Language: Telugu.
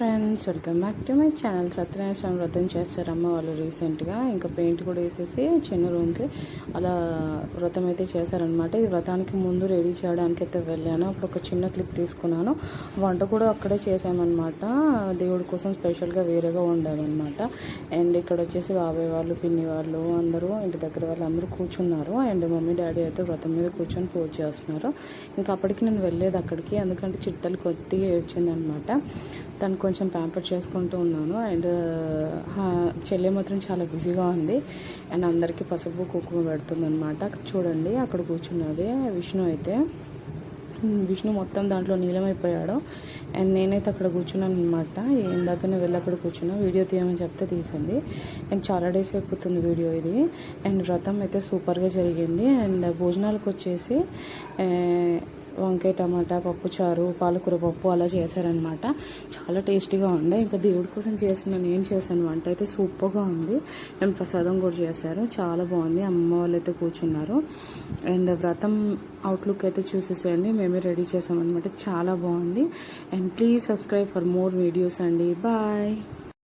Friends, welcome back to my channel. Satyanarayana Swamy వ్రతం చేస్తారు అమ్మ వాళ్ళు రీసెంట్గా. ఇంకా పెయింట్ కూడా వేసేసి చిన్న రూమ్కి అలా వ్రతం అయితే చేశారనమాట. ఈ వ్రతానికి ముందు రెడీ చేయడానికి అయితే వెళ్ళాను. అప్పుడు ఒక చిన్న క్లిప్ తీసుకున్నాను. వంట కూడా అక్కడే చేసామన్నమాట. దేవుడి కోసం స్పెషల్గా వేరేగా వండాలన్నమాట. అండ్ ఇక్కడ వచ్చేసి బాబాయ్ వాళ్ళు, పిన్ని వాళ్ళు అందరూ, ఇంటి దగ్గర వాళ్ళు అందరూ కూర్చున్నారు. అండ్ మమ్మీ డాడీ అయితే వ్రతం మీద కూర్చొని పూజ చేస్తున్నారు. ఇంకా అప్పటికి నేను వెళ్ళలేదు అక్కడికి, ఎందుకంటే చిట్టలు కొద్దిగా ఏడ్చిందనమాట. తను కొంచెం ప్యాంపర్ చేసుకుంటూ ఉన్నాను. అండ్ చెల్లె మాత్రం చాలా బిజీగా ఉంది. అండ్ అందరికీ పసుపు కుంకుమ పెడుతుంది అనమాట. అక్కడ చూడండి, అక్కడ కూర్చున్నది విష్ణు. అయితే విష్ణు మొత్తం దాంట్లో నీలమైపోయాడు. అండ్ నేనైతే అక్కడ కూర్చున్నాను అనమాట. ఇందాకనే వెళ్ళి అక్కడ కూర్చున్నా. వీడియో తీయమని చెప్తే తీసింది. అండ్ చాలా డేస్ అయిపోతుంది వీడియో ఇది. అండ్ వ్రతం అయితే సూపర్గా జరిగింది. అండ్ భోజనాలకు వచ్చేసి వంకాయ టమాటా పప్పు చారు, పాలకూర పప్పు అలా చేశారనమాట. చాలా టేస్టీగా ఉండే. ఇంకా దేవుడి కోసం నేను చేశాను వంట అయితే సూపర్గా ఉంది. అండ్ ప్రసాదం కూడా చేశారు, చాలా బాగుంది. అమ్మ వాళ్ళు అయితే కూర్చున్నారు. అండ్ వ్రతం అవుట్లుక్ అయితే చూసేసేయండి. మేమే రెడీ చేసామన్నమాట. చాలా బాగుంది. And please subscribe for more videos అండి. బాయ్.